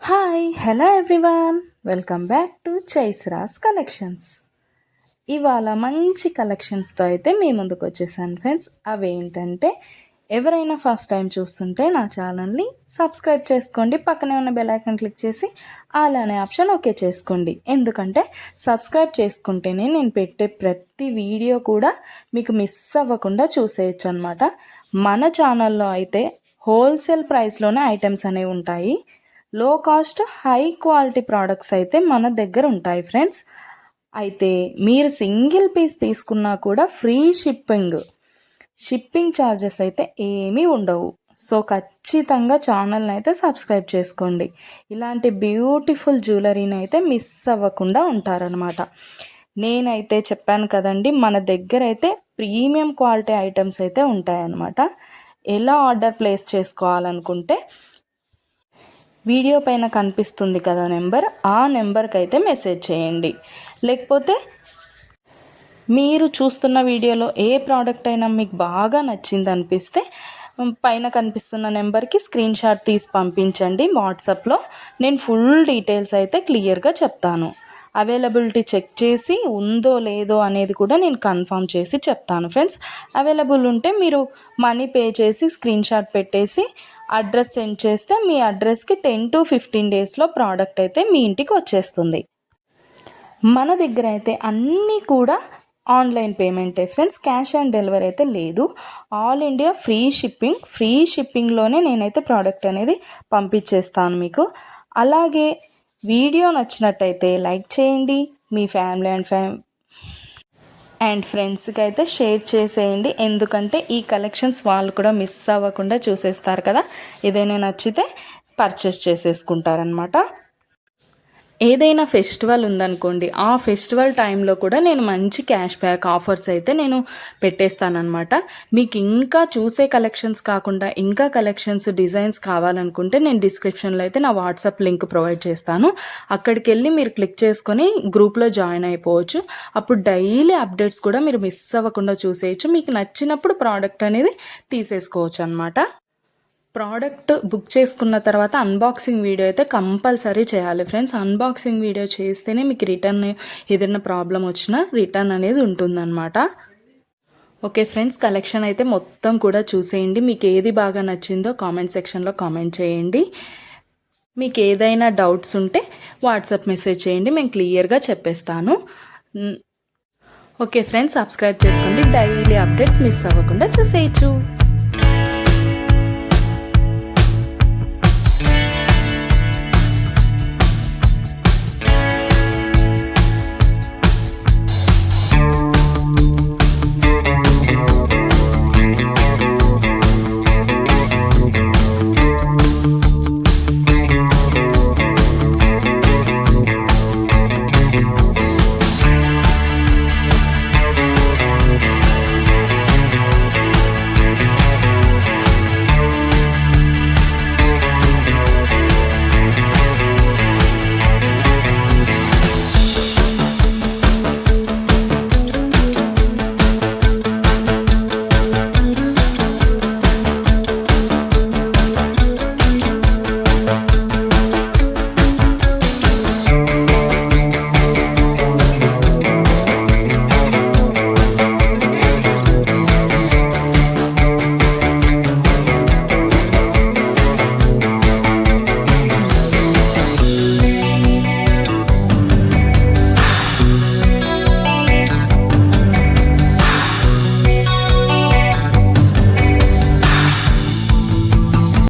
Hi hello everyone, welcome back to చైస్రాస్ collections. ఇవాళ మంచి కలెక్షన్స్తో అయితే మీ ముందుకు వచ్చేసాను ఫ్రెండ్స్. అవేంటంటే ఎవరైనా ఫస్ట్ టైం చూస్తుంటే నా ఛానల్ని సబ్స్క్రైబ్ చేసుకోండి, పక్కనే ఉన్న బెల్ ఐకాన్ క్లిక్ చేసి ఆల్ అనే ఆప్షన్ ఓకే చేసుకోండి. ఎందుకంటే సబ్స్క్రైబ్ చేసుకుంటేనే నేను పెట్టే ప్రతి వీడియో కూడా మీకు మిస్ అవ్వకుండా చూసేయచ్చు అనమాట. మన ఛానల్లో అయితే హోల్సేల్ ప్రైస్లోనే ఐటమ్స్ అనేవి ఉంటాయి. లో కాస్ట్ హై క్వాలిటీ ప్రోడక్ట్స్ అయితే మన దగ్గర ఉంటాయి ఫ్రెండ్స్. అయితే మీరు సింగిల్ పీస్ తీసుకున్నా కూడా ఫ్రీ షిప్పింగ్ ఛార్జెస్ అయితే ఏమీ ఉండవు. సో ఖచ్చితంగా ఛానల్ని అయితే సబ్స్క్రైబ్ చేసుకోండి. ఇలాంటి బ్యూటిఫుల్ జ్యువెలరీని అయితే మిస్ అవ్వకుండా ఉంటారనమాట. నేనైతే చెప్పాను కదండి, మన దగ్గర అయితే ప్రీమియం క్వాలిటీ ఐటమ్స్ అయితే ఉంటాయన్నమాట. ఎలా ఆర్డర్ ప్లేస్ చేసుకోవాలనుకుంటే వీడియో పైన కనిపిస్తుంది కదా నెంబర్, ఆ నెంబర్కి అయితే మెసేజ్ చేయండి. లేకపోతే మీరు చూస్తున్న వీడియోలో ఏ ప్రోడక్ట్ అయినా మీకు బాగా నచ్చింది అనిపిస్తే పైన కనిపిస్తున్న నెంబర్కి స్క్రీన్ షాట్ తీసి పంపించండి వాట్సాప్లో. నేను ఫుల్ డీటెయిల్స్ అయితే క్లియర్గా చెప్తాను. అవైలబిలిటీ చెక్ చేసి ఉందో లేదో అనేది కూడా నేను కన్ఫర్మ్ చేసి చెప్తాను ఫ్రెండ్స్. అవైలబుల్ ఉంటే మీరు మనీ పే చేసి స్క్రీన్ షాట్ పెట్టేసి అడ్రస్ సెండ్ చేస్తే మీ అడ్రస్కి 10 to 15 డేస్లో ప్రోడక్ట్ అయితే మీ ఇంటికి వచ్చేస్తుంది. మన దగ్గర అయితే అన్నీ కూడా ఆన్లైన్ పేమెంటే ఫ్రెండ్స్, క్యాష్ ఆన్ డెలివరీ అయితే లేదు. ఆల్ ఇండియా ఫ్రీ షిప్పింగ్లోనే నేనైతే ప్రోడక్ట్ అనేది పంపించేస్తాను మీకు. అలాగే వీడియో నచ్చినట్టయితే లైక్ చేయండి, మీ ఫ్యామిలీ అండ్ ఫ్రెండ్స్కి అయితే షేర్ చేసేయండి. ఎందుకంటే ఈ కలెక్షన్స్ వాళ్ళు కూడా మిస్ అవ్వకుండా చూసేస్తారు కదా, ఏదైనా నచ్చితే పర్చేస్ చేసేసుకుంటారనమాట. ఏదైనా ఫెస్టివల్ ఉందనుకోండి, ఆ ఫెస్టివల్ టైంలో కూడా నేను మంచి క్యాష్ బ్యాక్ ఆఫర్స్ అయితే నేను పెట్టేస్తానమాట. మీకు ఇంకా చూసే కలెక్షన్స్ కాకుండా ఇంకా కలెక్షన్స్ డిజైన్స్ కావాలనుకుంటే నేను డిస్క్రిప్షన్లో అయితే నా వాట్సాప్ లింక్ ప్రొవైడ్ చేస్తాను. అక్కడికి వెళ్ళి మీరు క్లిక్ చేసుకొని గ్రూప్లో జాయిన్ అయిపోవచ్చు. అప్పుడు డైలీ అప్డేట్స్ కూడా మీరు మిస్ అవ్వకుండా చూసేయచ్చు. మీకు నచ్చినప్పుడు ప్రోడక్ట్ అనేది తీసేసుకోవచ్చు అనమాట. ప్రోడక్ట్ బుక్ చేసుకున్న తర్వాత అన్బాక్సింగ్ వీడియో అయితే కంపల్సరీ చేయాలి ఫ్రెండ్స్. అన్బాక్సింగ్ వీడియో చేస్తేనే మీకు రిటర్న్ ఏదైనా ప్రాబ్లం వచ్చినా రిటర్న్ అనేది ఉంటుందన్నమాట. ఓకే ఫ్రెండ్స్, కలెక్షన్ అయితే మొత్తం కూడా చూసేయండి. మీకు ఏది బాగా నచ్చిందో కామెంట్ సెక్షన్లో కామెంట్ చేయండి. మీకు ఏదైనా డౌట్స్ ఉంటే వాట్సాప్ మెసేజ్ చేయండి, మేము క్లియర్గా చెప్పేస్తాను. ఓకే ఫ్రెండ్స్, సబ్స్క్రైబ్ చేసుకోండి, డైలీ అప్డేట్స్ మిస్ అవ్వకుండా చూసేయచ్చు.